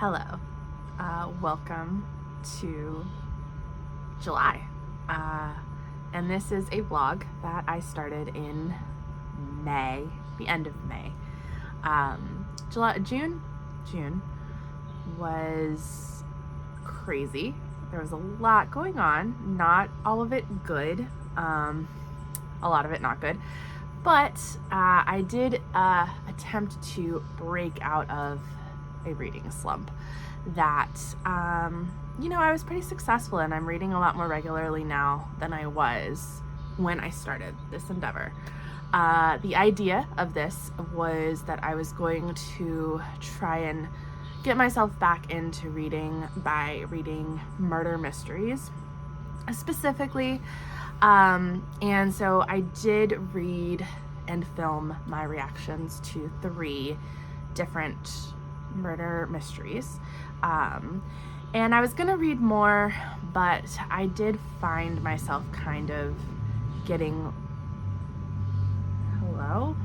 Hello, welcome to July, and this is a vlog that I started in May, the end of May. June was crazy. There was a lot going on, not all of it good, a lot of it not good, but I did attempt to break out of a reading slump that, I was pretty successful in. I'm reading a lot more regularly now than I was when I started this endeavor. The idea of this was that I was going to try and get myself back into reading by reading murder mysteries specifically. And so I did read and film my reactions to 3 different murder mysteries. And I was gonna read more, but I did find myself kind of getting, hello?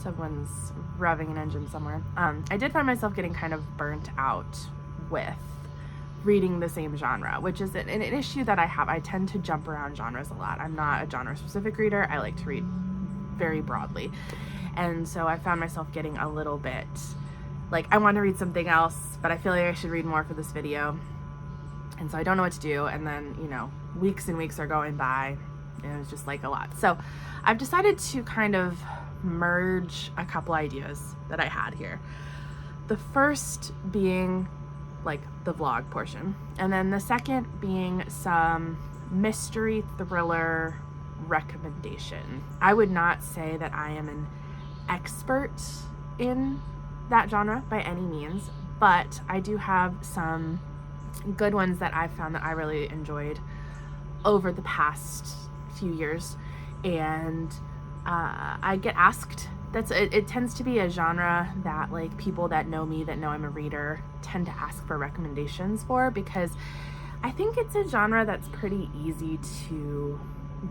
Someone's revving an engine somewhere. I did find myself getting kind of burnt out with reading the same genre, which is an issue that I have. I tend to jump around genres a lot. I'm not a genre specific reader. I like to read very broadly. And so I found myself getting a little bit like, I want to read something else, but I feel like I should read more for this video. And so I don't know what to do. And then, weeks and weeks are going by, and it was just like a lot. So I've decided to kind of merge a couple ideas that I had here. The first being like the vlog portion, and then the second being some mystery thriller recommendation. I would not say that I am an expert in that genre by any means, but I do have some good ones that I've found that I really enjoyed over the past few years. And I get asked, it tends to be a genre that like people that know me, that know I'm a reader, tend to ask for recommendations for, because I think it's a genre that's pretty easy to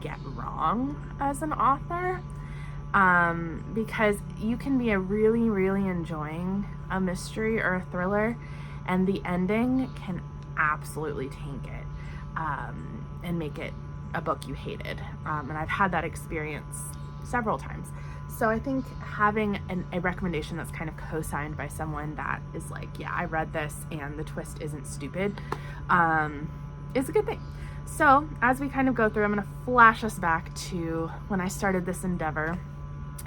get wrong as an author, because you can be really enjoying a mystery or a thriller, and the ending can absolutely tank it, and make it a book you hated. And I've had that experience several times. So I think having a recommendation that's kind of co-signed by someone that is like, yeah, I read this and the twist isn't stupid, is a good thing. So as we kind of go through, I'm going to flash us back to when I started this endeavor,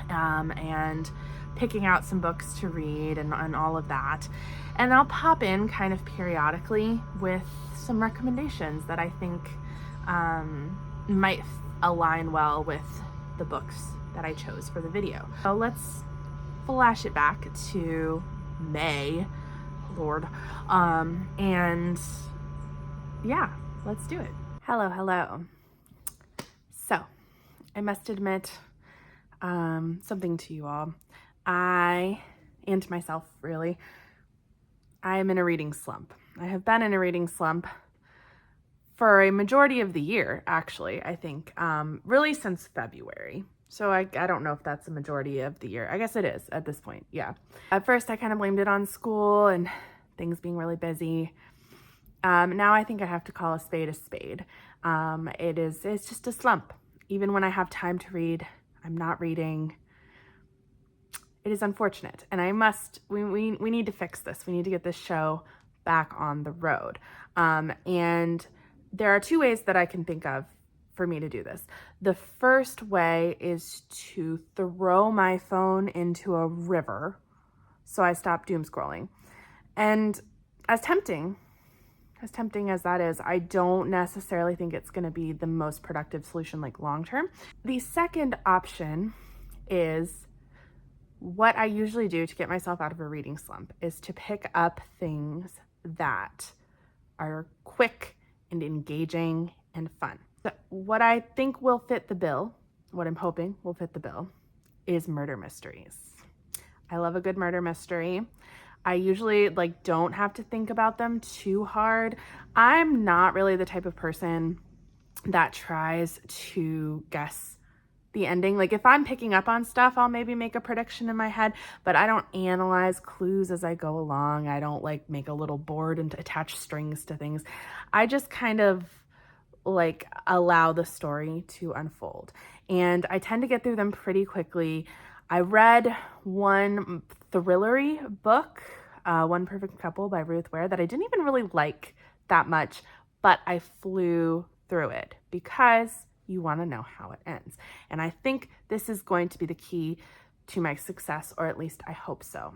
and picking out some books to read and all of that. And I'll pop in kind of periodically with some recommendations that I think might align well with the books that I chose for the video. So let's flash it back to May, Lord, and yeah, let's do it. Hello. So I must admit something to you all. And to myself, really, I am in a reading slump. I have been in a reading slump for a majority of the year, actually, I think, really since February. So I don't know if that's a majority of the year. I guess it is at this point, yeah. At first, I kind of blamed it on school and things being really busy. Now I think I have to call a spade a spade. It's just a slump. Even when I have time to read, I'm not reading. It is unfortunate, and we need to fix this. We need to get this show back on the road. And there are 2 ways that I can think of for me to do this. The first way is to throw my phone into a river so I stop doom scrolling. And as tempting as that is, I don't necessarily think it's going to be the most productive solution, like long term. The second option is what I usually do to get myself out of a reading slump, is to pick up things that are quick and engaging and fun. So what I think will fit the bill, what I'm hoping will fit the bill, is murder mysteries. I love a good murder mystery. I usually don't have to think about them too hard. I'm not really the type of person that tries to guess the ending. Like if I'm picking up on stuff, I'll maybe make a prediction in my head, but I don't analyze clues as I go along. I don't like make a little board and attach strings to things. I just kind of like allow the story to unfold. And I tend to get through them pretty quickly. I read one thrillery book, One Perfect Couple by Ruth Ware, that I didn't even really like that much, but I flew through it because you want to know how it ends. And I think this is going to be the key to my success, or at least I hope so.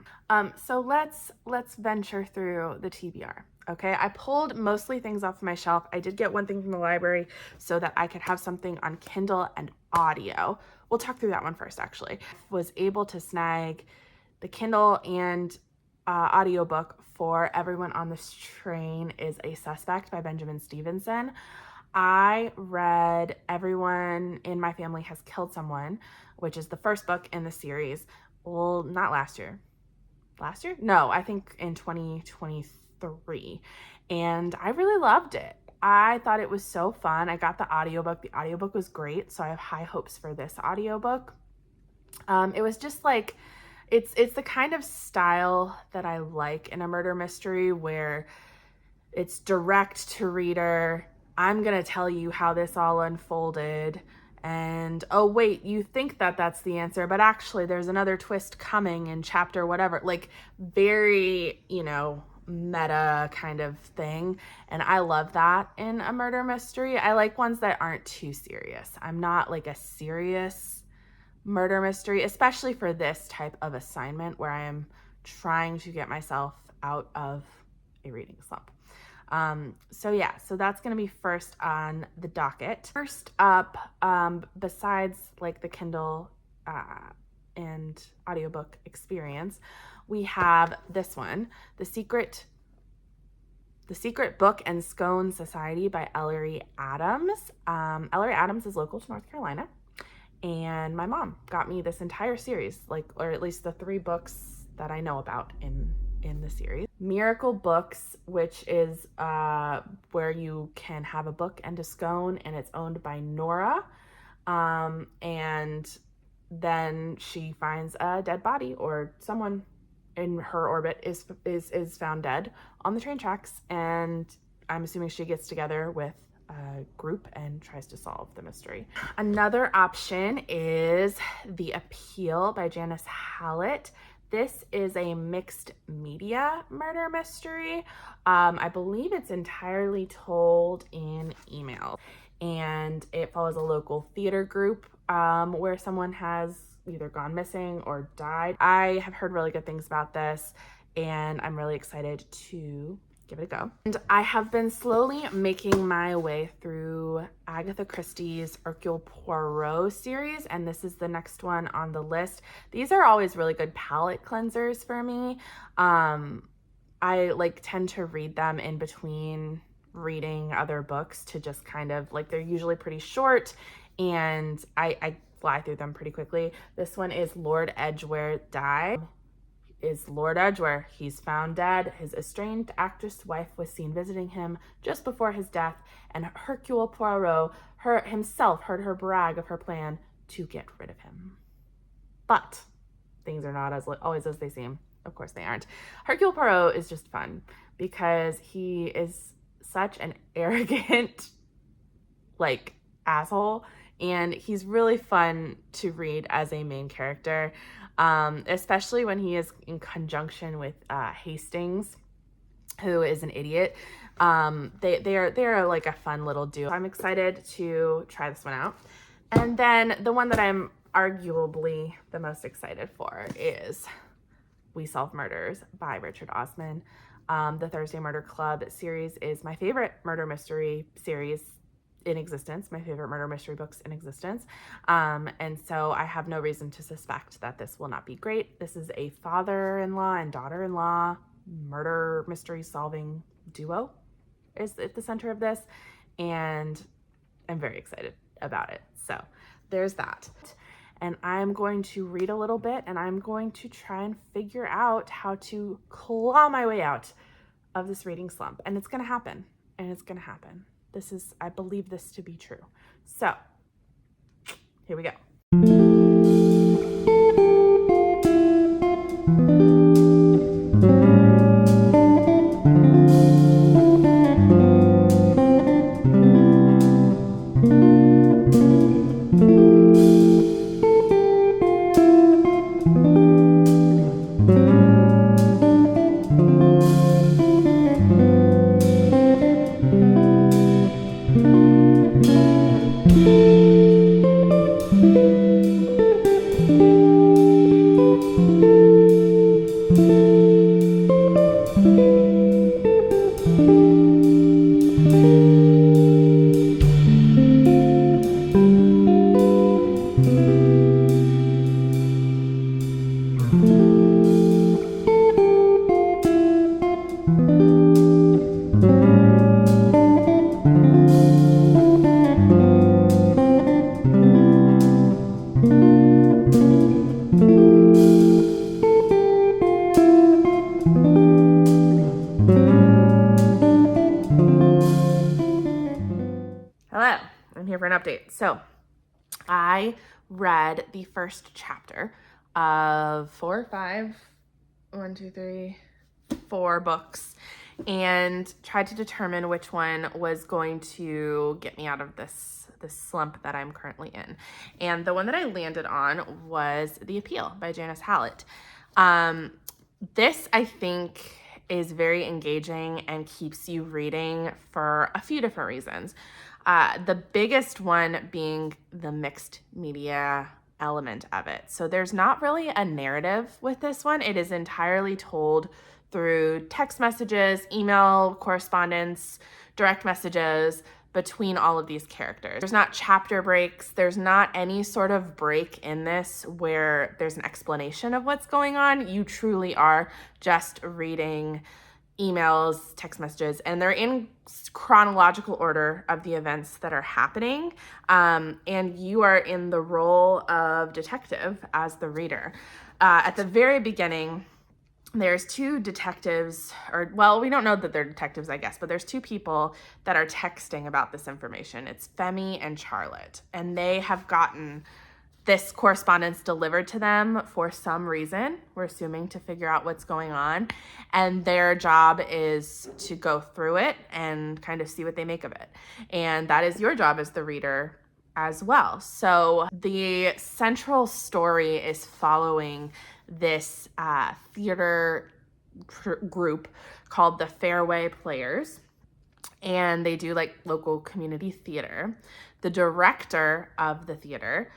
So let's venture through the TBR. Okay, I pulled mostly things off my shelf. I did get one thing from the library so that I could have something on Kindle and audio. We'll talk through that one first, actually. Was able to snag the Kindle and audiobook for Everyone on This Train is a Suspect by Benjamin Stevenson. I read Everyone in My Family Has Killed Someone, which is the first book in the series. Well, not last year. Last year? No, I think in 2023. And I really loved it. I thought it was so fun. I got the audiobook. The audiobook was great, so I have high hopes for this audiobook. It was just like, it's the kind of style that I like in a murder mystery where it's direct to reader. I'm going to tell you how this all unfolded. And, oh, wait, you think that that's the answer, but actually there's another twist coming in chapter whatever. Like very, meta kind of thing. And I love that in a murder mystery. I like ones that aren't too serious. I'm not like a serious murder mystery, especially for this type of assignment where I am trying to get myself out of a reading slump. So that's going to be first on the docket. First up, besides like the Kindle and audiobook experience, we have this one, The Secret Book and Scone Society by Ellery Adams. Ellery Adams is local to North Carolina, and my mom got me this entire series, or at least the 3 books that I know about in the series. Miracle Books, which is where you can have a book and a scone, and it's owned by Nora. And then she finds a dead body, or someone in her orbit is found dead on the train tracks, and I'm assuming she gets together with a group and tries to solve the mystery. Another option is The Appeal by Janice Hallett. This is a mixed media murder mystery. I believe it's entirely told in email, and it follows a local theater group where someone has either gone missing or died. I have heard really good things about this, and I'm really excited to give it a go. And I have been slowly making my way through Agatha Christie's Hercule Poirot series, and this is the next one on the list. These are always really good palate cleansers for me. I tend to read them in between reading other books to just kind of they're usually pretty short, and I fly through them pretty quickly. This one is Lord Edgware Died. Lord Edgware. He's found dead. His estranged actress wife was seen visiting him just before his death, and Hercule Poirot himself heard her brag of her plan to get rid of him. But things are not always as they seem. Of course they aren't. Hercule Poirot is just fun because he is such an arrogant, asshole, and he's really fun to read as a main character. Especially when he is in conjunction with Hastings, who is an idiot. They are like a fun little duo. I'm excited to try this one out. And then the one that I'm arguably the most excited for is We Solve Murders by Richard Osman. The Thursday Murder Club series is my favorite murder mystery series in existence, my favorite murder mystery books in existence. And so I have no reason to suspect that this will not be great. This is a father-in-law and daughter-in-law murder mystery solving duo is at the center of this, and I'm very excited about it. So there's that. And I'm going to read a little bit, and I'm going to try and figure out how to claw my way out of this reading slump. And it's going to happen, and it's going to happen. I believe this to be true. So here we go. for an update. So I read the first chapter of 4 books and tried to determine which one was going to get me out of this slump that I'm currently in. And the one that I landed on was The Appeal by Janice Hallett. This, I think, is very engaging and keeps you reading for a few different reasons. The biggest one being the mixed media element of it. So there's not really a narrative with this one. It is entirely told through text messages, email correspondence, direct messages between all of these characters. There's not chapter breaks. There's not any sort of break in this where there's an explanation of what's going on. You truly are just reading emails, text messages, and they're in chronological order of the events that are happening. And you are in the role of detective as the reader. At the very beginning, there's two detectives, or, well, we don't know that they're detectives, I guess, but there's two people that are texting about this information. It's Femi and Charlotte, and they have gotten this correspondence delivered to them for some reason, we're assuming, to figure out what's going on. And their job is to go through it and kind of see what they make of it. And that is your job as the reader as well. So the central story is following this theater group called the Fairway Players, and they do like local community theater. The director of the theater,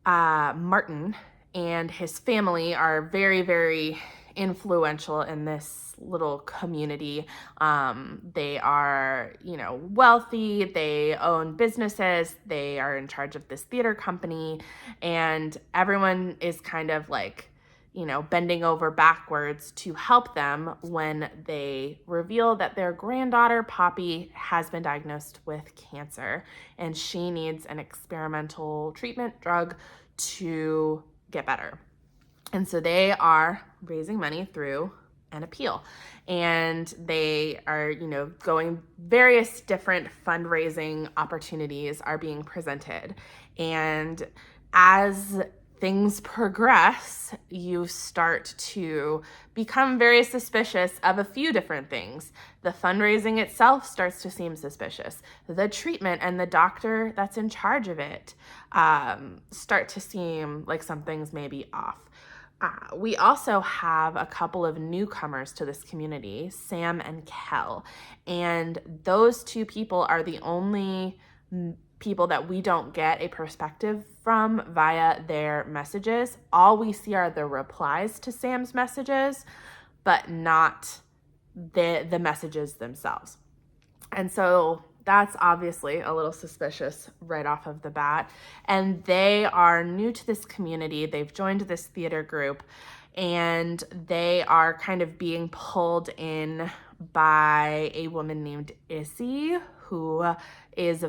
Martin, and his family are very, very influential in this little community. They are, wealthy, they own businesses, they are in charge of this theater company, and everyone is kind of like, bending over backwards to help them when they reveal that their granddaughter, Poppy, has been diagnosed with cancer, and she needs an experimental treatment drug to get better. And so they are raising money through an appeal, and they are, going, various different fundraising opportunities are being presented. And as things progress, you start to become very suspicious of a few different things. The fundraising itself starts to seem suspicious. The treatment and the doctor that's in charge of it start to seem like something's maybe off. We also have a couple of newcomers to this community, Sam and Kel, and those two people are the only people that we don't get a perspective from via their messages. All we see are the replies to Sam's messages, but not the messages themselves. And so that's obviously a little suspicious right off of the bat. And they are new to this community. They've joined this theater group, and they are kind of being pulled in by a woman named Issy, who is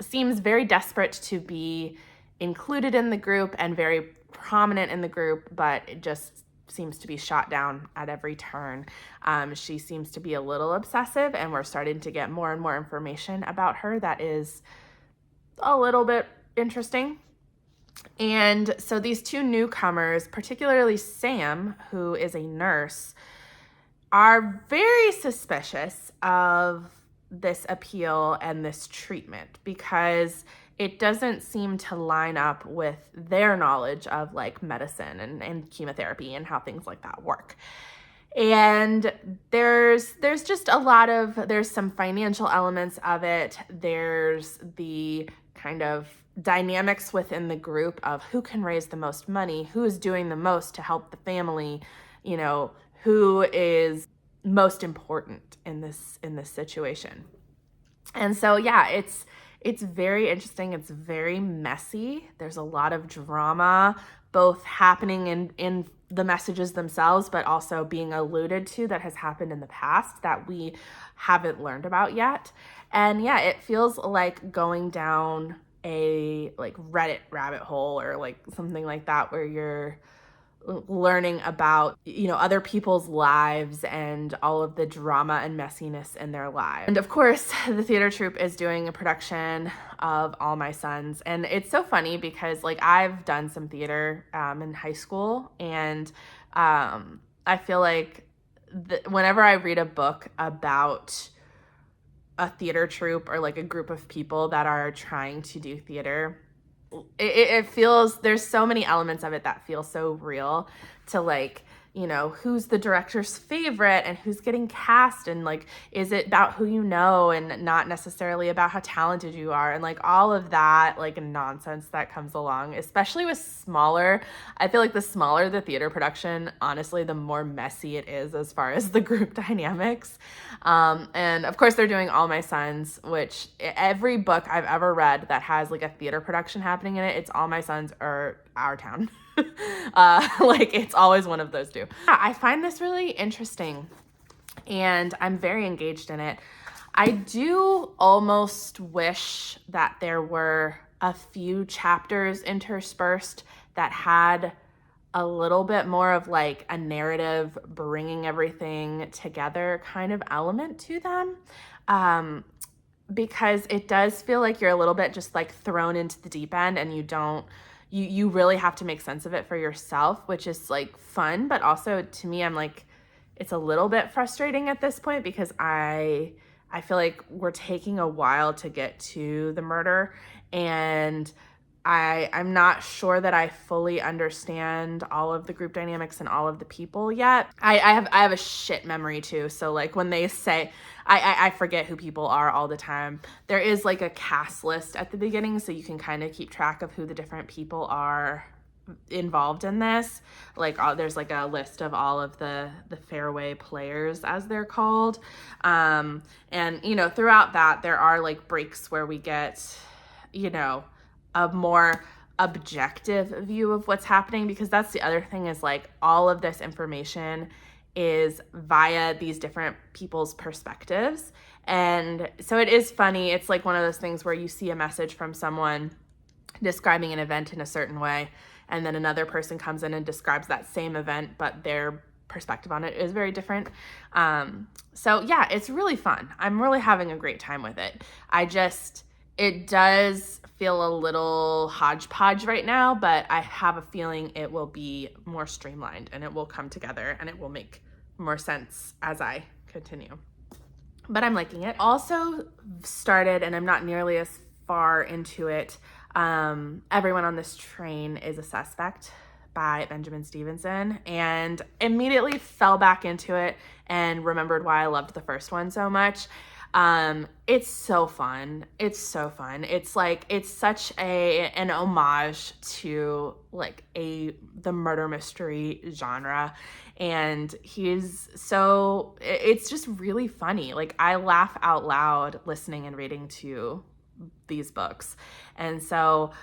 seems very desperate to be included in the group and very prominent in the group, but it just seems to be shot down at every turn. She seems to be a little obsessive, and we're starting to get more and more information about her that is a little bit interesting. And so these two newcomers, particularly Sam, who is a nurse, are very suspicious of this appeal and this treatment because it doesn't seem to line up with their knowledge of like medicine and chemotherapy and how things like that work. And there's just there's some financial elements of it. There's the kind of dynamics within the group of who can raise the most money, who is doing the most to help the family, who is most important in this situation. And so it's very interesting. It's very messy. There's a lot of drama both happening in the messages themselves, but also being alluded to that has happened in the past that we haven't learned about yet. And it feels like going down a like Reddit rabbit hole or like something like that, where you're learning about, other people's lives and all of the drama and messiness in their lives. And of course, the theater troupe is doing a production of All My Sons. And it's so funny because like I've done some theater in high school, and I feel like whenever I read a book about a theater troupe or like a group of people that are trying to do theater, it feels, there's so many elements of it that feel so real to like, who's the director's favorite and who's getting cast, and like, is it about who you know and not necessarily about how talented you are, and like all of that like nonsense that comes along, especially with smaller. I feel like the smaller the theater production, honestly, the more messy it is as far as the group dynamics. And of course they're doing All My Sons, which every book I've ever read that has like a theater production happening in it, it's All My Sons or Our Town. Like it's always one of those two. I find this really interesting and I'm very engaged in it. I do almost wish that there were a few chapters interspersed that had a little bit more of like a narrative bringing everything together kind of element to them. Because it does feel like you're a little bit just like thrown into the deep end, and you really have to make sense of it for yourself, which is like fun, but also to me, I'm like, it's a little bit frustrating at this point because I feel like we're taking a while to get to the murder, and I'm not sure that I fully understand all of the group dynamics and all of the people yet. I have a shit memory too. So like when they say, I forget who people are all the time. There is like a cast list at the beginning, so you can kind of keep track of who the different people are involved in this. Like there's like a list of all of the fairway players, as they're called. And throughout that there are like breaks where we get, a more objective view of what's happening, because that's the other thing, is like all of this information is via these different people's perspectives. And so it is funny. It's like one of those things where you see a message from someone describing an event in a certain way, and then another person comes in and describes that same event, but their perspective on it is very different. So yeah, it's really fun. I'm really having a great time with it. It does feel a little hodgepodge right now, but I have a feeling it will be more streamlined and it will come together and it will make more sense as I continue. But I'm liking it. Also started, and I'm not nearly as far into it, Everyone on This Train is a Suspect by Benjamin Stevenson, and immediately fell back into it and remembered why I loved the first one so much. It's so fun. It's so fun. It's like, it's such an homage to like the murder mystery genre. And it's just really funny. Like I laugh out loud listening and reading to these books. And so,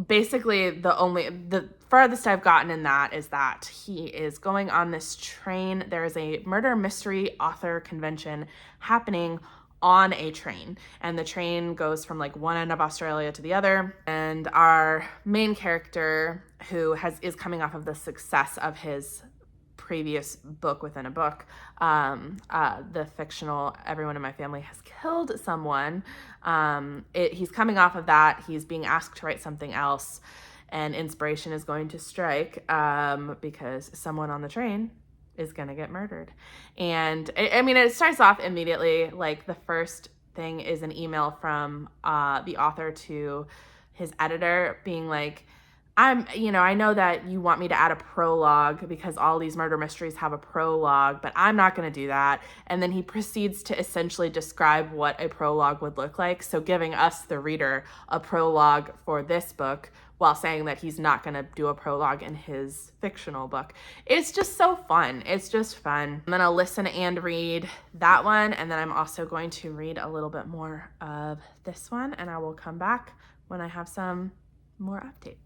basically the farthest I've gotten in that is that he is going on this train. There is a murder mystery author convention happening on a train, and the train goes from like one end of Australia to the other. And our main character, who is coming off of the success of his previous book within a book, the fictional Everyone in My Family Has Killed Someone, he's coming off of that. He's being asked to write something else, and inspiration is going to strike because someone on the train is going to get murdered. And it starts off immediately. Like the first thing is an email from the author to his editor being like, I know that you want me to add a prologue because all these murder mysteries have a prologue, but I'm not going to do that. And then he proceeds to essentially describe what a prologue would look like. So giving us, the reader, a prologue for this book while saying that he's not going to do a prologue in his fictional book. It's just so fun. It's just fun. I'm going to listen and read that one. And then I'm also going to read a little bit more of this one, and I will come back when I have some more updates.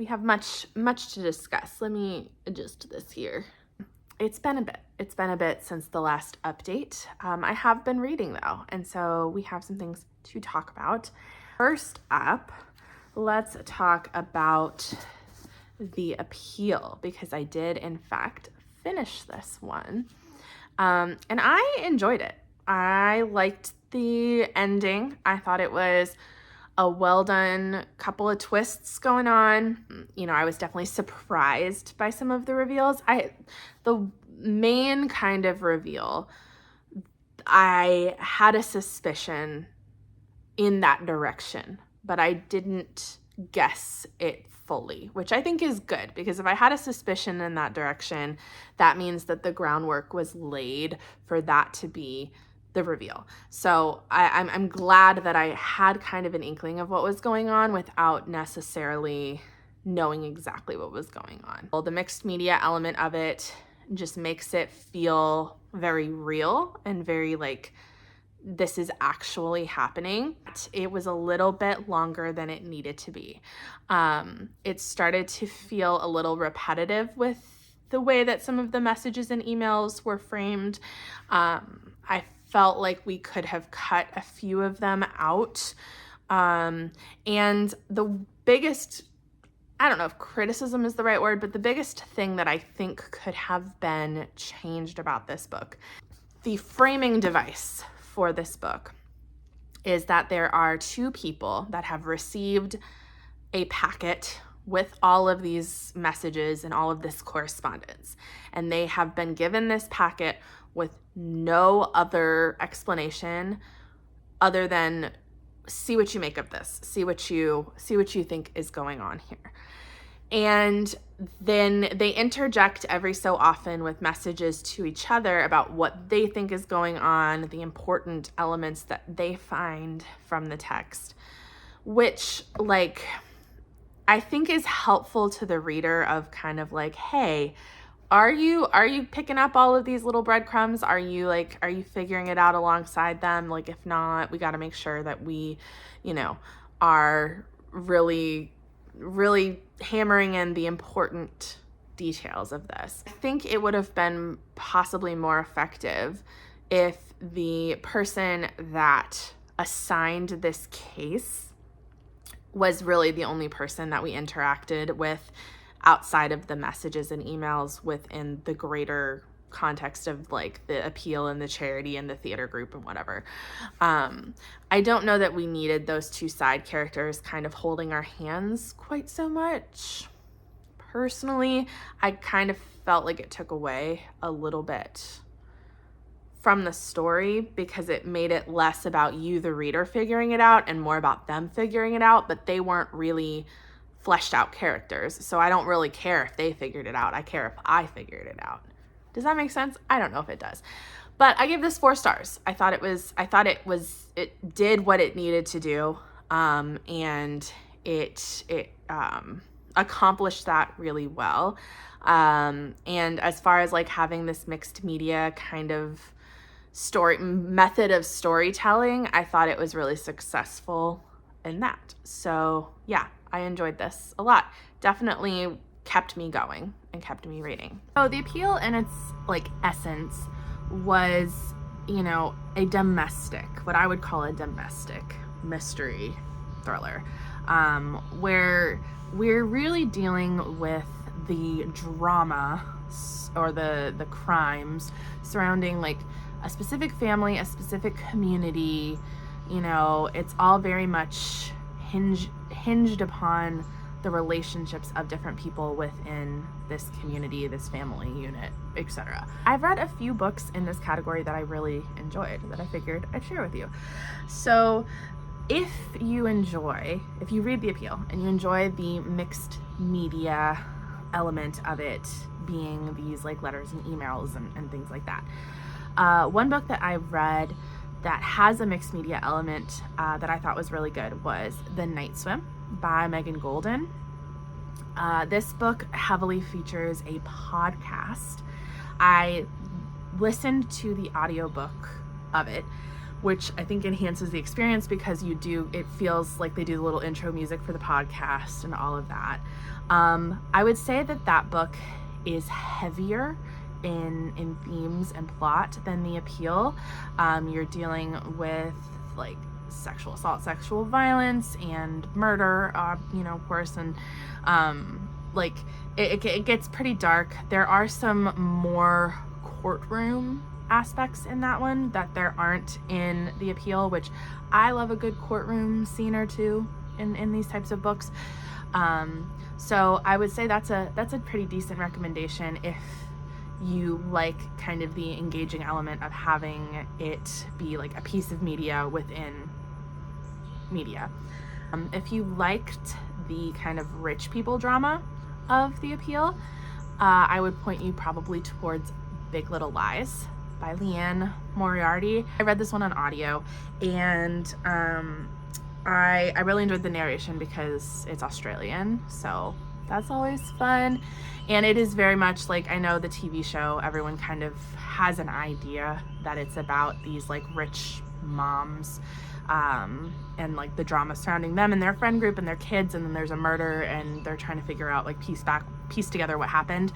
We have much to discuss. Let me adjust this here. It's been a bit. It's been a bit since the last update. I have been reading though, and so we have some things to talk about. First up, let's talk about The Appeal, because I did in fact finish this one. And I enjoyed it. I liked the ending. I thought it was a well done couple of twists going on. You know, I was definitely surprised by some of the reveals. The main kind of reveal, I had a suspicion in that direction, but I didn't guess it fully, which I think is good, because if I had a suspicion in that direction, that means that the groundwork was laid for that to be the reveal. So I'm glad that I had kind of an inkling of what was going on without necessarily knowing exactly what was going on. Well, the mixed media element of it just makes it feel very real and very like this is actually happening. It was a little bit longer than it needed to be. It started to feel a little repetitive with the way that some of the messages and emails were framed. I felt like we could have cut a few of them out. And the biggest, I don't know if criticism is the right word, but the biggest thing that I think could have been changed about this book, the framing device for this book, is that there are two people that have received a packet with all of these messages and all of this correspondence. And they have been given this packet with no other explanation other than see what you make of this, see what you think is going on here. And then they interject every so often with messages to each other about what they think is going on, the important elements that they find from the text, which like I think is helpful to the reader of kind of like, hey, are you picking up all of these little breadcrumbs? Are you figuring it out alongside them? Like, if not, we got to make sure that we, are really hammering in the important details of this. I think it would have been possibly more effective if the person that assigned this case was really the only person that we interacted with outside of the messages and emails within the greater context of like the appeal and the charity and the theater group and whatever. I don't know that we needed those two side characters kind of holding our hands quite so much. Personally, I kind of felt like it took away a little bit from the story because it made it less about you, the reader, figuring it out and more about them figuring it out, but they weren't really fleshed out characters. So I don't really care if they figured it out. I care if I figured it out. Does that make sense? I don't know if it does. But I give this 4 stars. I thought it did what it needed to do. And it accomplished that really well. And as far as like having this mixed media kind of method of storytelling, I thought it was really successful in that. So yeah, I enjoyed this a lot. Definitely kept me going and kept me reading. So The Appeal in its like essence was, a domestic, what I would call a domestic mystery thriller, where we're really dealing with the drama or the crimes surrounding like a specific family, a specific community. It's all very much hinged upon the relationships of different people within this community, this family unit, etc. I've read a few books in this category that I really enjoyed that I figured I'd share with you. So if you read The Appeal and you enjoy the mixed media element of it being these like letters and emails and things like that, one book that I read that has a mixed media element that I thought was really good was The Night Swim by Megan Golden. This book heavily features a podcast. I listened to the audiobook of it, which I think enhances the experience because it feels like they do the little intro music for the podcast and all of that. I would say that book is heavier in themes and plot than The Appeal. You're dealing with like sexual assault, sexual violence, and murder, of course, and like it gets pretty dark. There are some more courtroom aspects in that one that there aren't in The Appeal, which I love a good courtroom scene or two in these types of books. So I would say that's a pretty decent recommendation if you like kind of the engaging element of having it be like a piece of media within media. If you liked the kind of rich people drama of The Appeal, I would point you probably towards Big Little Lies by Leanne Moriarty. I read this one on audio, and I really enjoyed the narration because it's Australian, so that's always fun. And it is very much like, I know the TV show, everyone kind of has an idea that it's about these like rich moms, and like the drama surrounding them and their friend group and their kids, and then there's a murder and they're trying to figure out, like, piece together what happened.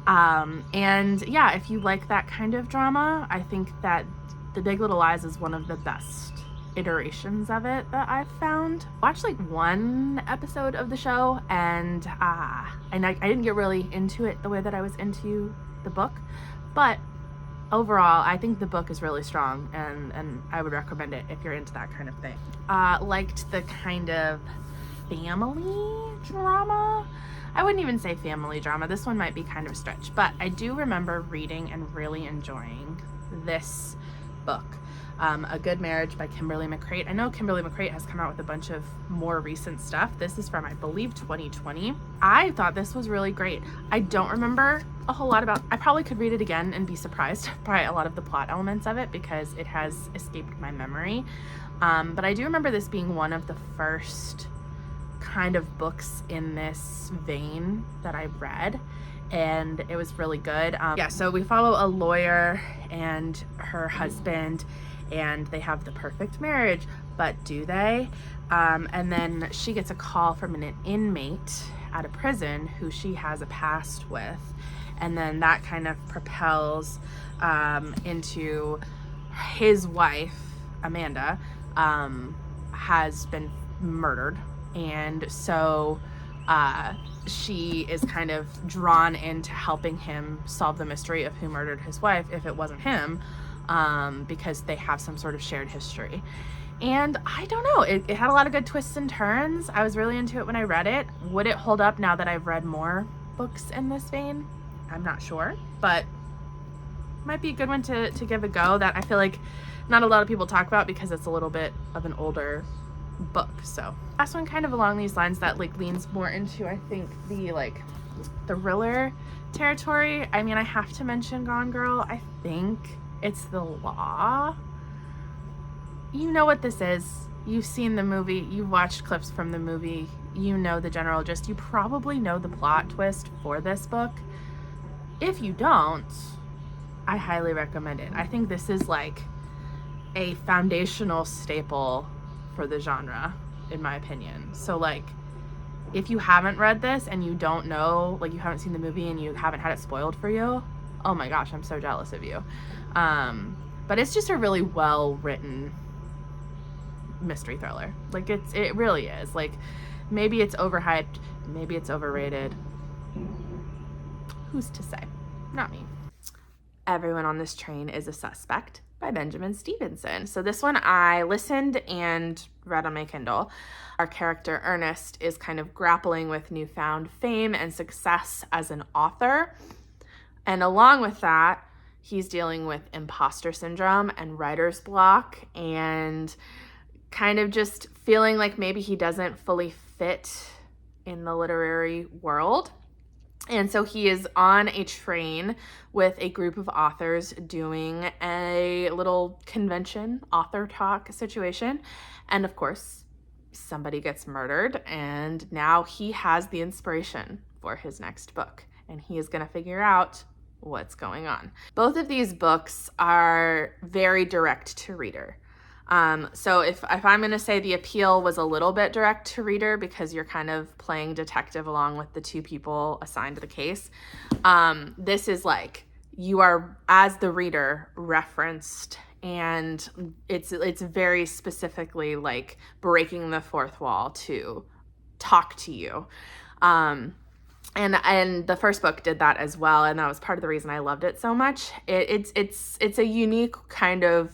And yeah, if you like that kind of drama, I think that The Big Little Lies is one of the best iterations of it that I've found. I watched like one episode of the show, and I didn't get really into it the way that I was into the book, but overall I think the book is really strong, and I would recommend it if you're into that kind of thing. Liked the kind of family drama. I wouldn't even say family drama. This one might be kind of a stretch, but I do remember reading and really enjoying this book. A Good Marriage by Kimberly McCreight. I know Kimberly McCreight has come out with a bunch of more recent stuff. This is from, I believe, 2020. I thought this was really great. I don't remember a whole lot about, I probably could read it again and be surprised by a lot of the plot elements of it because it has escaped my memory. But I do remember this being one of the first kind of books in this vein that I read, and it was really good. So we follow a lawyer and her husband, and they have the perfect marriage, but do they? And then she gets a call from an inmate at a prison who she has a past with, and then that kind of propels into his wife, Amanda, has been murdered, and so she is kind of drawn into helping him solve the mystery of who murdered his wife if it wasn't him, because they have some sort of shared history. And I don't know, it had a lot of good twists and turns. I was really into it when I read it. Would it hold up now that I've read more books in this vein? I'm not sure, but might be a good one to give a go, that I feel like not a lot of people talk about because it's a little bit of an older book. So last one kind of along these lines that like leans more into, I think, the like thriller territory. I mean, I have to mention Gone Girl. I think it's The Law. You know what this is. You've seen the movie, you've watched clips from the movie, you know the general gist, you probably know the plot twist for this book. If you don't, I highly recommend it. I think this is like a foundational staple for the genre, in my opinion. So like, if you haven't read this and you don't know, like you haven't seen the movie and you haven't had it spoiled for you, oh my gosh, I'm so jealous of you. But it's just a really well written mystery thriller. Like it really is. Like, maybe it's overhyped, maybe it's overrated. Who's to say? Not me. Everyone on This Train is a Suspect by Benjamin Stevenson. So this one I listened and read on my Kindle. Our character Ernest is kind of grappling with newfound fame and success as an author. And along with that, he's dealing with imposter syndrome and writer's block, and kind of just feeling like maybe he doesn't fully fit in the literary world. And so he is on a train with a group of authors doing a little convention, author talk situation. And of course, somebody gets murdered, and now he has the inspiration for his next book, and he is going to figure out what's going on. Both of these books are very direct to reader. So if I'm going to say the appeal was a little bit direct to reader because you're kind of playing detective along with the two people assigned to the case, this is like you are, as the reader, referenced, and it's very specifically like breaking the fourth wall to talk to you. And the first book did that as well, and that was part of the reason I loved it so much. It's a unique kind of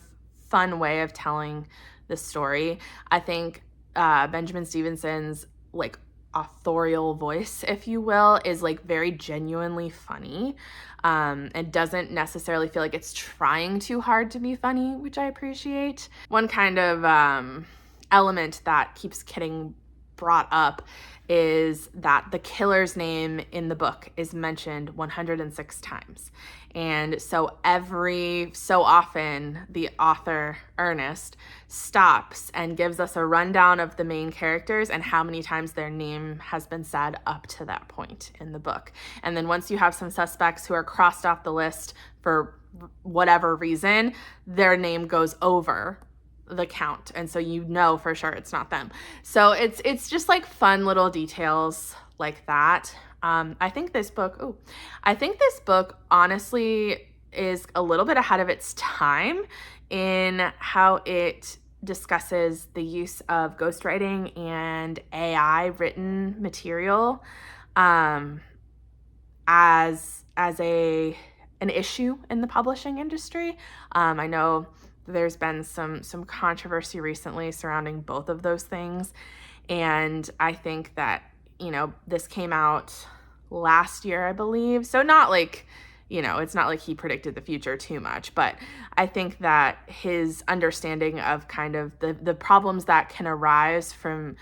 fun way of telling the story. I think Benjamin Stevenson's like authorial voice, if you will, is like very genuinely funny. It doesn't necessarily feel like it's trying too hard to be funny, which I appreciate. One kind of element that keeps getting brought up is that the killer's name in the book is mentioned 106 times. And so every so often, the author, Ernest, stops and gives us a rundown of the main characters and how many times their name has been said up to that point in the book. And then once you have some suspects who are crossed off the list for whatever reason, their name goes over the count, and so you know for sure it's not them. So it's just like fun little details like that. I think this book honestly is a little bit ahead of its time in how it discusses the use of ghostwriting and AI written material as an issue in the publishing industry. I know there's been some controversy recently surrounding both of those things. And I think that, this came out last year, I believe. So not like, it's not like he predicted the future too much, but I think that his understanding of kind of the problems that can arise from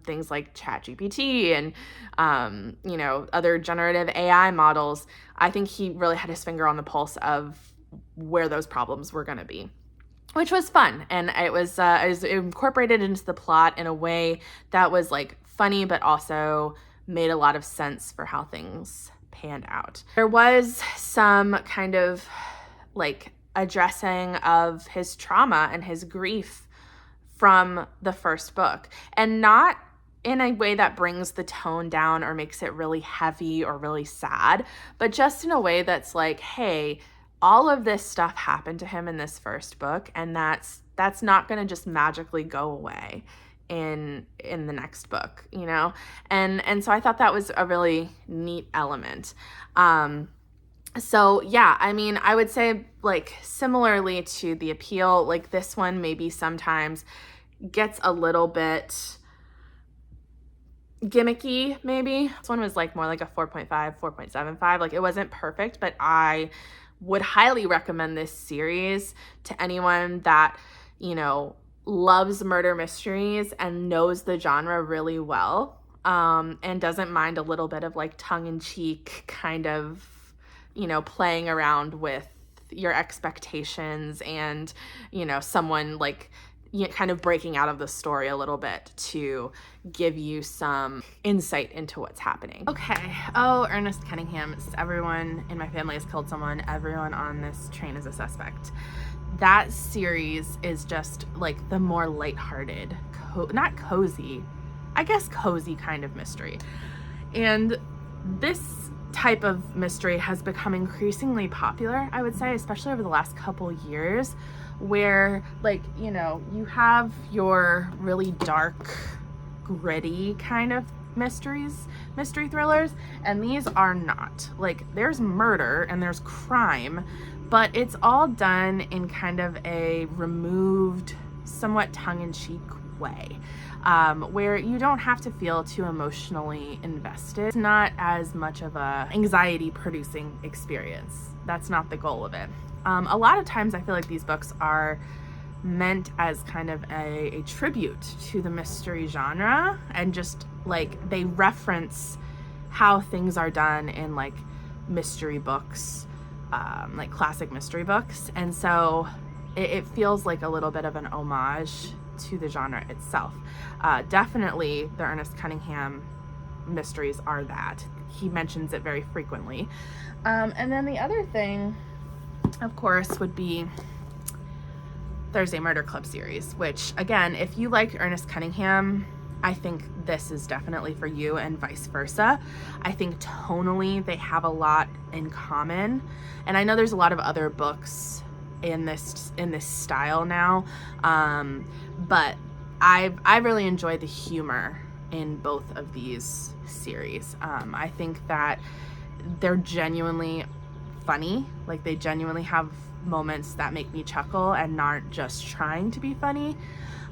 things like ChatGPT and, other generative AI models, I think he really had his finger on the pulse of where those problems were going to be, which was fun. And it was incorporated into the plot in a way that was like funny, but also made a lot of sense for how things panned out. There was some kind of like addressing of his trauma and his grief from the first book, and not in a way that brings the tone down or makes it really heavy or really sad, but just in a way that's like, hey, all of this stuff happened to him in this first book, and that's not going to just magically go away in the next book, and so I thought that was a really neat element. So yeah, I mean, I would say like similarly to the appeal, like this one maybe sometimes gets a little bit gimmicky, maybe. This one was like more like a 4.5, 4.75. Like it wasn't perfect, but I would highly recommend this series to anyone that, loves murder mysteries and knows the genre really well, and doesn't mind a little bit of like tongue-in-cheek kind of, playing around with your expectations and, someone like kind of breaking out of the story a little bit to give you some insight into what's happening. Okay. Oh, Ernest Cunningham. Everyone in my family has killed someone. Everyone on this train is a suspect. That series is just like the more lighthearted, not cozy, I guess cozy kind of mystery. And this type of mystery has become increasingly popular, I would say, especially over the last couple years, where like, you have your really dark, gritty kind of mystery thrillers, and these are not. Like, there's murder and there's crime, but it's all done in kind of a removed, somewhat tongue-in-cheek way, where you don't have to feel too emotionally invested. It's not as much of a anxiety-producing experience. That's not the goal of it. A lot of times I feel like these books are meant as kind of a tribute to the mystery genre, and just like they reference how things are done in like mystery books, like classic mystery books. And so it feels like a little bit of an homage to the genre itself. Definitely the Ernest Cunningham mysteries are that. He mentions it very frequently. And then the other thing, of course, would be Thursday Murder Club series, which again, if you like Ernest Cunningham, I think this is definitely for you, and vice versa. I think tonally they have a lot in common, and I know there's a lot of other books in this style now, but I really enjoy the humor in both of these series. I think that they're genuinely funny, like they genuinely have moments that make me chuckle and aren't just trying to be funny.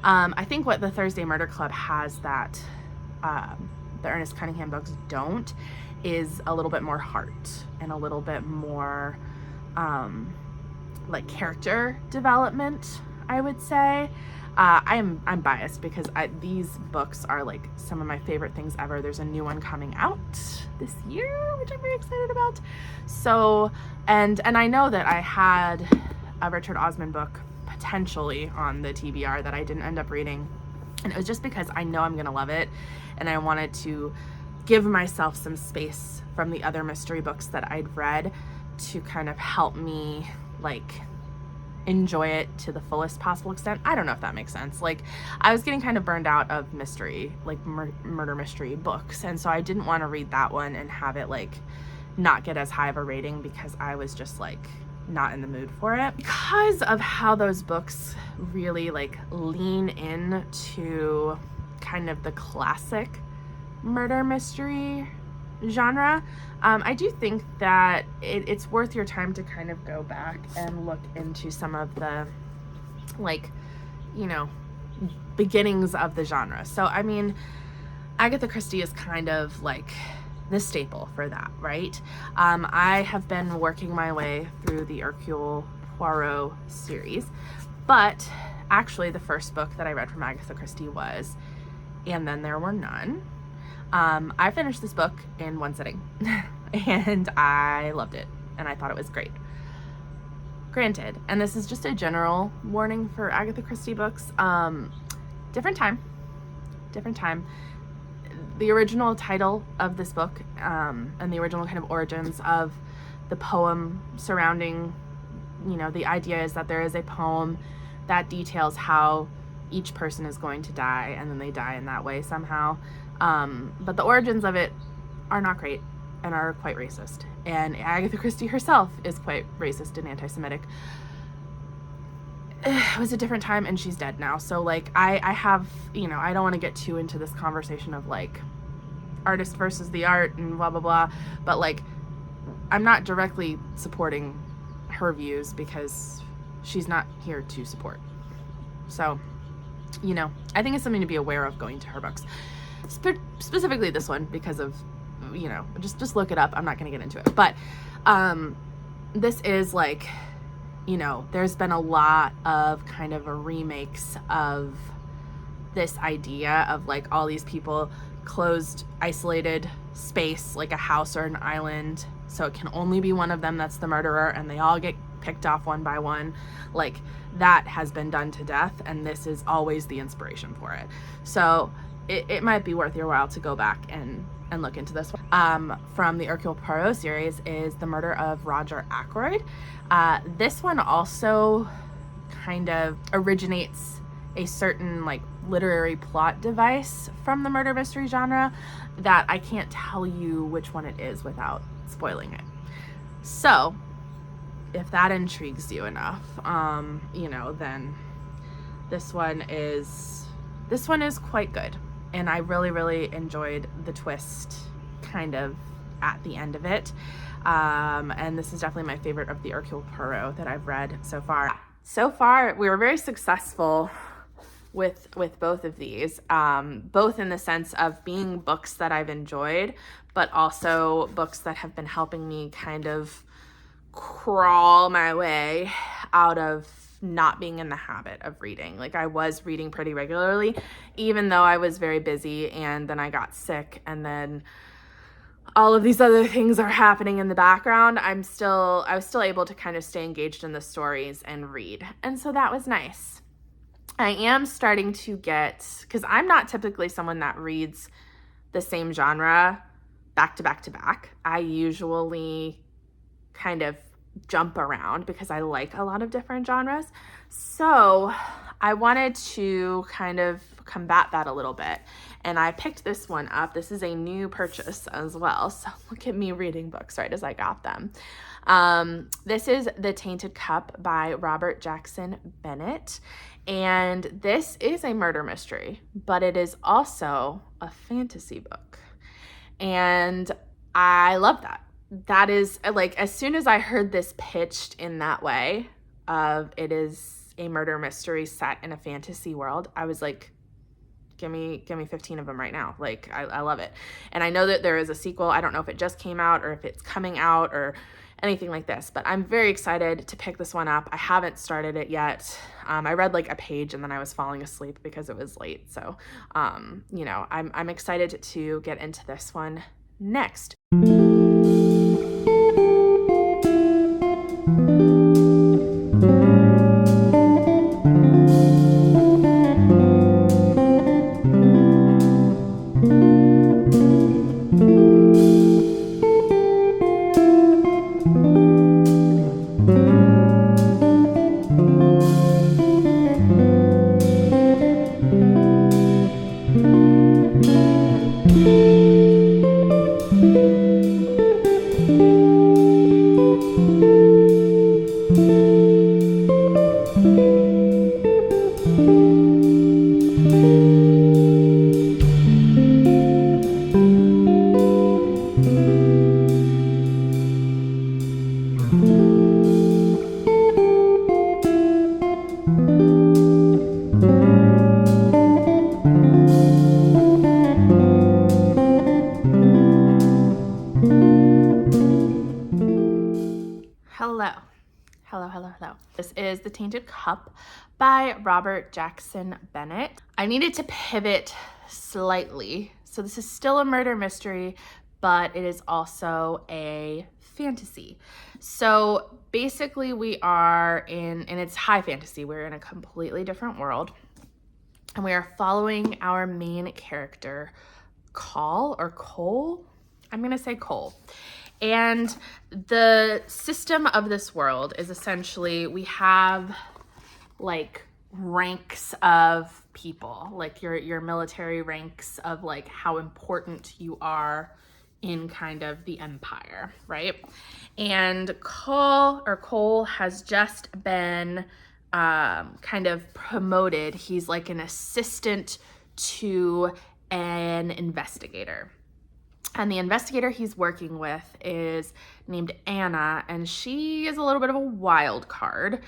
I think what the Thursday Murder Club has that the Ernest Cunningham books don't is a little bit more heart and a little bit more like character development, I would say. I'm biased because these books are like some of my favorite things ever. There's a new one coming out this year, which I'm very excited about. So, and I know that I had a Richard Osman book potentially on the TBR that I didn't end up reading, and it was just because I know I'm gonna love it, and I wanted to give myself some space from the other mystery books that I'd read to kind of help me like enjoy it to the fullest possible extent. I don't know if that makes sense. Like, I was getting kind of burned out of mystery, like murder mystery books, and so I didn't want to read that one and have it like not get as high of a rating because I was just like not in the mood for it, because of how those books really like lean into kind of the classic murder mystery genre. I do think that it's worth your time to kind of go back and look into some of the, like, you know, beginnings of the genre. So, I mean, Agatha Christie is kind of like the staple for that, right? I have been working my way through the Hercule Poirot series, but actually the first book that I read from Agatha Christie was And Then There Were None. I finished this book in one sitting and I loved it and I thought it was great. Granted, and this is just a general warning for Agatha Christie books, different time. The original title of this book and the original kind of origins of the poem surrounding, you know, the idea is that there is a poem that details how each person is going to die and then they die in that way somehow. But the origins of it are not great and are quite racist. And Agatha Christie herself is quite racist and anti-Semitic. It was a different time and she's dead now. So like I have, you know, I don't want to get too into this conversation of like artist versus the art and blah, blah, blah. But like, I'm not directly supporting her views because she's not here to support. So, you know, I think it's something to be aware of going to her books. Specifically this one because of, you know, just look it up. I'm not going to get into it. But this is like, you know, there's been a lot of kind of remakes of this idea of like all these people closed, isolated space, like a house or an island. So it can only be one of them that's the murderer and they all get picked off one by one. Like that has been done to death and this is always the inspiration for it. So it might be worth your while to go back and look into this one. From the Hercule Poirot series is The Murder of Roger Ackroyd. This one also kind of originates a certain like literary plot device from the murder mystery genre that I can't tell you which one it is without spoiling it. So if that intrigues you enough, you know, then this one is quite good. And I really, really enjoyed the twist kind of at the end of it. And this is definitely my favorite of the Hercule Poirot that I've read so far. So far, we were very successful with both of these, both in the sense of being books that I've enjoyed, but also books that have been helping me kind of crawl my way out of not being in the habit of reading. Like I was reading pretty regularly, even though I was very busy and then I got sick and then all of these other things are happening in the background. I was still able to kind of stay engaged in the stories and read. And so that was nice. I am starting to get, because I'm not typically someone that reads the same genre back to back to back. I usually kind of jump around because I like a lot of different genres. So I wanted to kind of combat that a little bit. And I picked this one up. This is a new purchase as well. So look at me reading books right as I got them. This is The Tainted Cup by Robert Jackson Bennett. And this is a murder mystery, but it is also a fantasy book. And I love that. That is like, as soon as I heard this pitched in that way of it is a murder mystery set in a fantasy world, I was like, give me 15 of them right now. Like, I love it. And I know that there is a sequel. I don't know if it just came out or if it's coming out or anything like this, but I'm very excited to pick this one up. I haven't started it yet. I read like a page and then I was falling asleep because it was late. So, you know, I'm excited to get into this one next. Hello. This is The Tainted Cup by Robert Jackson Bennett. I needed to pivot slightly. So this is still a murder mystery, but it is also a fantasy. So basically we are in, and it's high fantasy, we're in a completely different world. And we are following our main character, Cole. I'm gonna say Cole. And the system of this world is essentially we have like ranks of people, like your military ranks of like how important you are in kind of the empire, right? And Cole has just been kind of promoted. He's like an assistant to an investigator. And the investigator he's working with is named Anna, and she is a little bit of a wild card.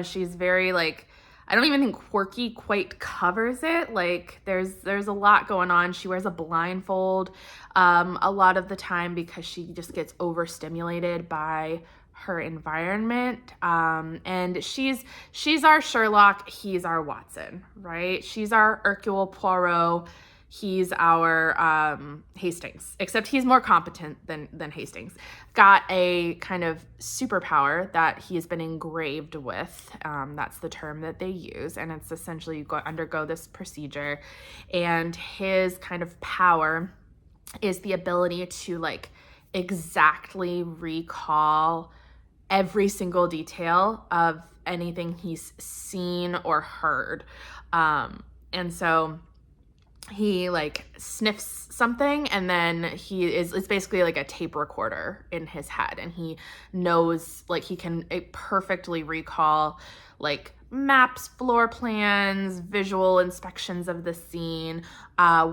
She's very like, I don't even think quirky quite covers it. Like there's a lot going on. She wears a blindfold a lot of the time because she just gets overstimulated by her environment. And she's our Sherlock, he's our Watson, right? She's our Hercule Poirot. He's our Hastings, except he's more competent than Hastings. Got a kind of superpower that he has been engraved with. That's the term that they use. And it's essentially you undergo this procedure. And his kind of power is the ability to like exactly recall every single detail of anything he's seen or heard. And so he like sniffs something and then it's basically like a tape recorder in his head, and he knows like he can perfectly recall like maps, floor plans, visual inspections of the scene,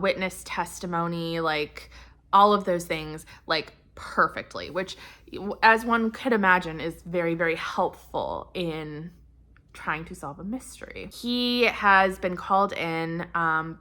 witness testimony, like all of those things like perfectly, which as one could imagine is very, very helpful in trying to solve a mystery. He has been called in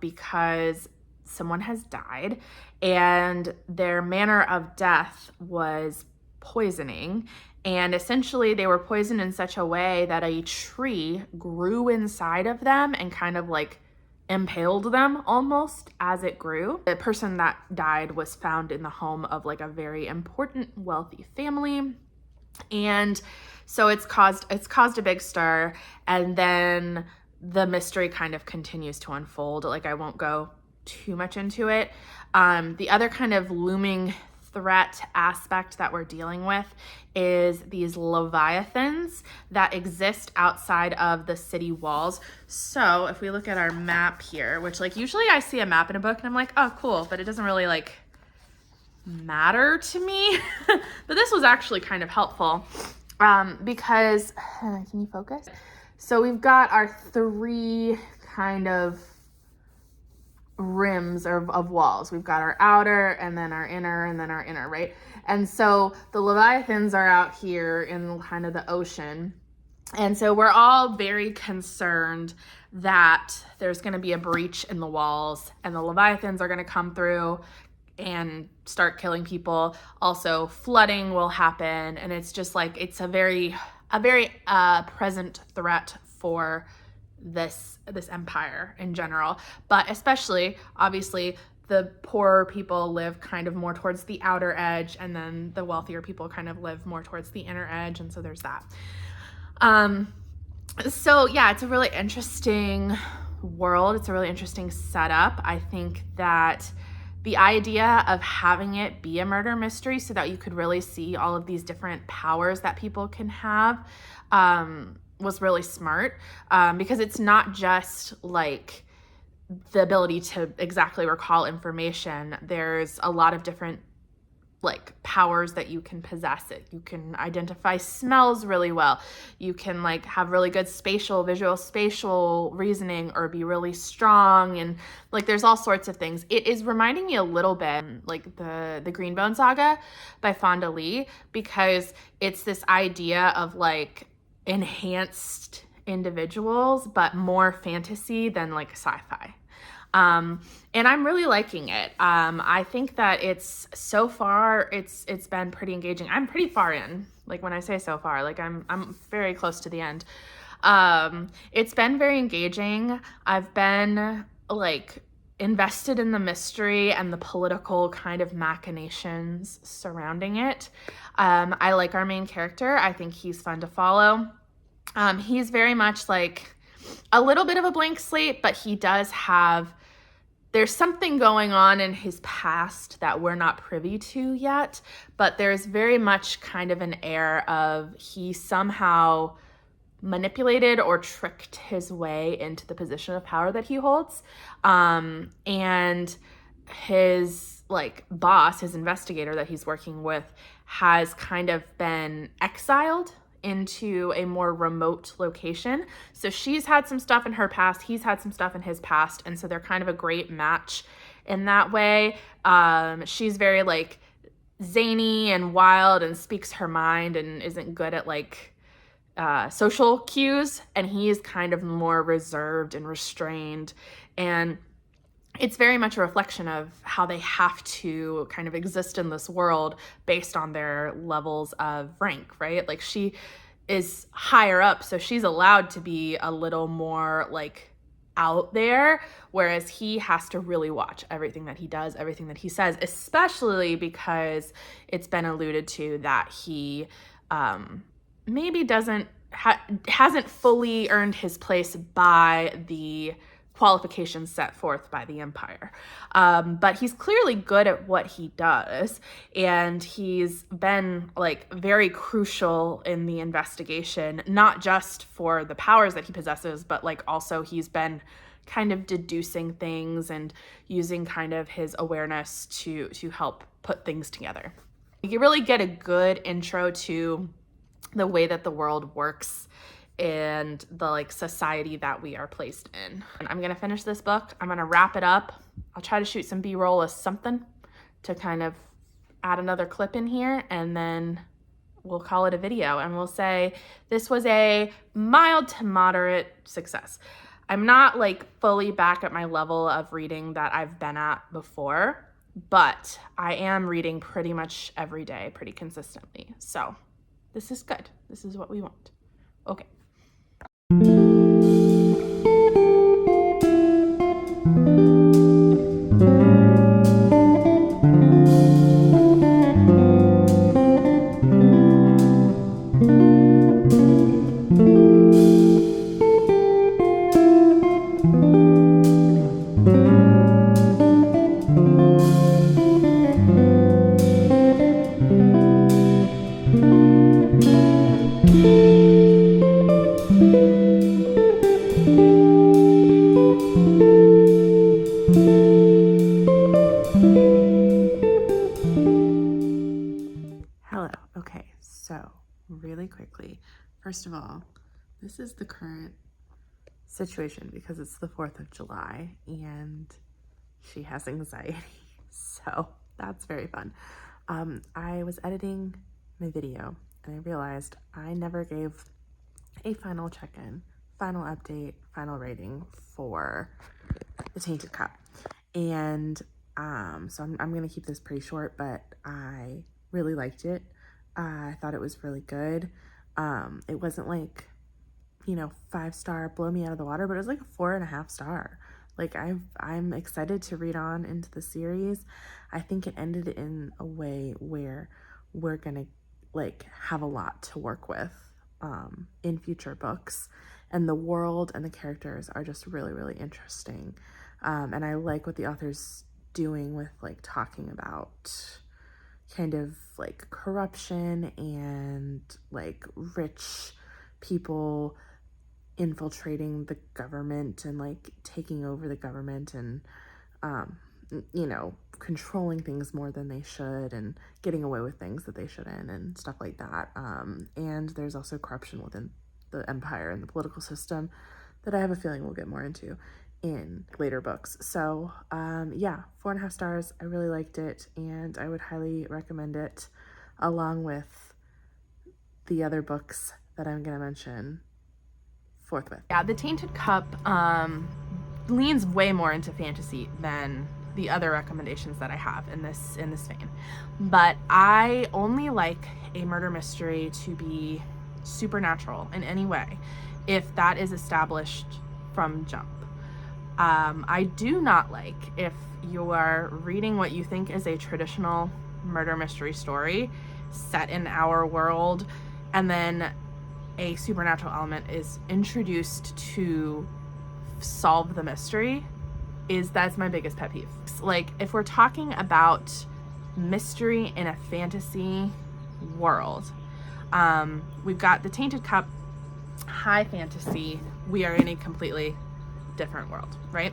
because someone has died, and their manner of death was poisoning. And essentially they were poisoned in such a way that a tree grew inside of them and kind of like impaled them almost as it grew. The person that died was found in the home of like a very important wealthy family. And so it's caused a big stir, and then the mystery kind of continues to unfold. Like I won't go too much into it. The other kind of looming threat aspect that we're dealing with is these leviathans that exist outside of the city walls. So if we look at our map here, which like usually I see a map in a book and I'm like, oh cool, but it doesn't really like matter to me. But this was actually kind of helpful because, can you focus? So we've got our 3 kind of rims of walls. We've got our outer and then our inner and then our inner, right? And so the leviathans are out here in kind of the ocean. And so we're all very concerned that there's going to be a breach in the walls and the leviathans are going to come through and start killing people. Also, flooding will happen, and it's just like it's a very present threat for this empire in general. But especially, obviously, the poorer people live kind of more towards the outer edge, and then the wealthier people kind of live more towards the inner edge, and so there's that. So yeah, it's a really interesting world. It's a really interesting setup. I think that the idea of having it be a murder mystery so that you could really see all of these different powers that people can have was really smart, because it's not just like the ability to exactly recall information. There's a lot of different like powers that you can possess. You can identify smells really well. You can like have really good visual spatial reasoning, or be really strong, and like there's all sorts of things. It is reminding me a little bit like the Greenbone Saga by Fonda Lee, because it's this idea of like enhanced individuals, but more fantasy than like sci-fi. And I'm really liking it. I think that so far it's been pretty engaging. I'm pretty far in, like when I say so far, like I'm very close to the end. It's been very engaging. I've been like invested in the mystery and the political kind of machinations surrounding it. I like our main character. I think he's fun to follow. He's very much like a little bit of a blank slate, but he does have, there's something going on in his past that we're not privy to yet, but there's very much kind of an air of he somehow manipulated or tricked his way into the position of power that he holds. And his like boss, his investigator that he's working with, has kind of been exiled into a more remote location. So she's had some stuff in her past, he's had some stuff in his past, and so they're kind of a great match in that way. She's very like zany and wild and speaks her mind and isn't good at like social cues, and he's kind of more reserved and restrained, and it's very much a reflection of how they have to kind of exist in this world based on their levels of rank, right? Like she is higher up, so she's allowed to be a little more like out there, whereas he has to really watch everything that he does, everything that he says, especially because it's been alluded to that he maybe hasn't fully earned his place by the qualifications set forth by the Empire. But he's clearly good at what he does, and he's been like very crucial in the investigation, not just for the powers that he possesses, but like also he's been kind of deducing things and using kind of his awareness to help put things together. You really get a good intro to the way that the world works and the like society that we are placed in. And I'm gonna finish this book. I'm gonna wrap it up. I'll try to shoot some B-roll as something to kind of add another clip in here, and then we'll call it a video, and we'll say this was a mild to moderate success. I'm not like fully back at my level of reading that I've been at before, but I am reading pretty much every day, pretty consistently. So this is good. This is what we want. Okay. really quickly. First of all, this is the current situation because it's the 4th of July and she has anxiety. So that's very fun. I was editing my video and I realized I never gave a final check-in, final update, final rating for the Tainted Cup. And so I'm going to keep this pretty short, but I really liked it. I thought it was really good. It wasn't like, 5-star blow me out of the water, but it was like a 4.5 star. Like I'm excited to read on into the series. I think it ended in a way where we're gonna have a lot to work with in future books, and the world and the characters are just really, really interesting. And I like what the author's doing with talking about kind of corruption and rich people infiltrating the government and taking over the government and controlling things more than they should and getting away with things that they shouldn't and stuff like that. And there's also corruption within the empire and the political system that I have a feeling we'll get more into in later books. So yeah, 4.5 stars. I really liked it and I would highly recommend it along with the other books that I'm going to mention forthwith. Yeah, the Tainted Cup leans way more into fantasy than the other recommendations that I have in this vein. But I only like a murder mystery to be supernatural in any way if that is established from jump. I do not like if you are reading what you think is a traditional murder mystery story set in our world and then a supernatural element is introduced to solve the mystery. That's my biggest pet peeve. If we're talking about mystery in a fantasy world, we've got the Tainted Cup, high fantasy. We are in a completely different world, right?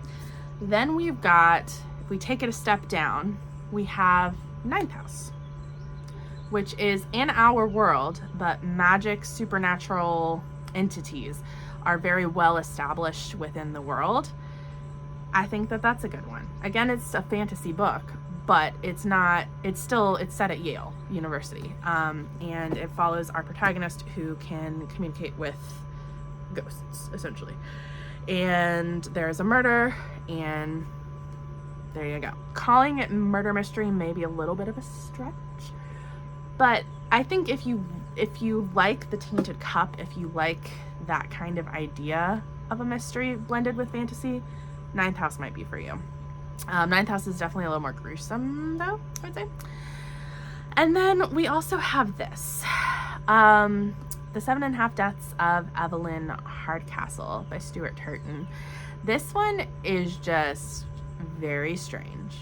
Then we've got, if we take it a step down, we have Ninth House, which is in our world, but magic, supernatural entities are very well established within the world. I think that that's a good one. Again, it's a fantasy book, but it's set at Yale University. And it follows our protagonist who can communicate with ghosts, essentially. And there's a murder, and there you go. Calling it murder mystery may be a little bit of a stretch, but I think if you like the Tainted Cup, if you like that kind of idea of a mystery blended with fantasy, Ninth House might be for you. Ninth House is definitely a little more gruesome, though, I would say. And then we also have this, The 7.5 Deaths of Evelyn Hardcastle by Stuart Turton. This one is just very strange.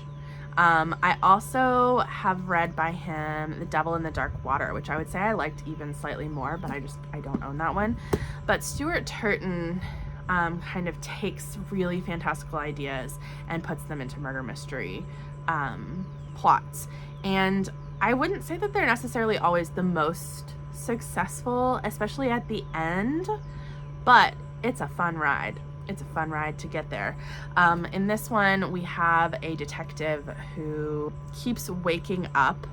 I also have read by him The Devil in the Dark Water, which I would say I liked even slightly more, but I don't own that one. But Stuart Turton kind of takes really fantastical ideas and puts them into murder mystery plots. And I wouldn't say that they're necessarily always the most successful, especially at the end, but it's a fun ride. It's a fun ride to get there. In this one, we have a detective who keeps waking up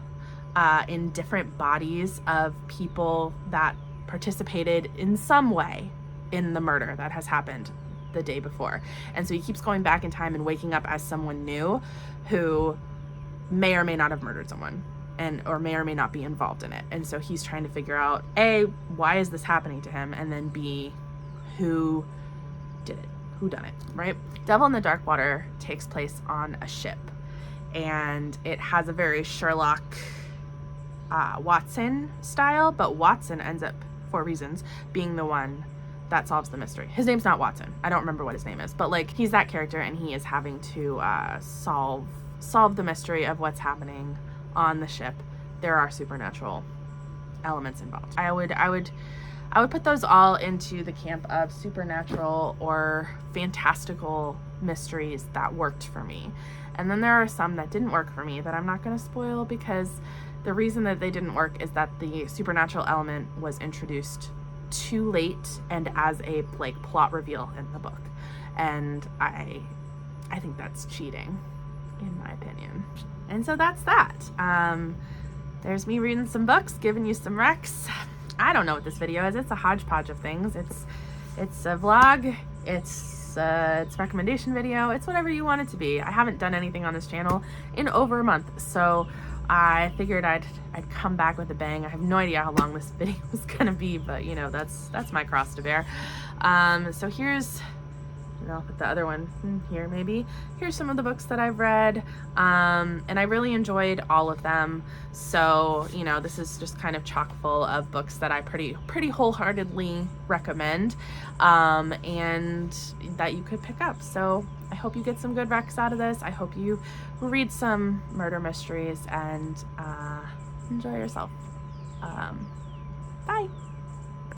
in different bodies of people that participated in some way in the murder that has happened the day before. And so he keeps going back in time and waking up as someone new who may or may not have murdered someone or may or may not be involved in it. And so he's trying to figure out, A, why is this happening to him? And then B, who did it? Who done it, right? Devil in the Dark Water takes place on a ship, and it has a very Sherlock Watson style, but Watson ends up, for reasons, being the one that solves the mystery. His name's not Watson. I don't remember what his name is, but he's that character, and he is having to solve the mystery of what's happening on the ship. There are supernatural elements involved. I would put those all into the camp of supernatural or fantastical mysteries that worked for me. And then there are some that didn't work for me that I'm not going to spoil, because the reason that they didn't work is that the supernatural element was introduced too late and as a like plot reveal in the book. And I think that's cheating, in my opinion. And so that's that. There's me reading some books, giving you some recs. I don't know what this video is. It's a hodgepodge of things. It's a vlog. It's recommendation video. It's whatever you want it to be. I haven't done anything on this channel in over a month, so I figured I'd come back with a bang. I have no idea how long this video is gonna be, but you know, that's my cross to bear. So here's, I'll put the other one here maybe. Here's some of the books that I've read, and I really enjoyed all of them. So, you know, this is just kind of chock full of books that I pretty wholeheartedly recommend, and that you could pick up. So I hope you get some good recs out of this. I hope you read some murder mysteries and enjoy yourself. Bye.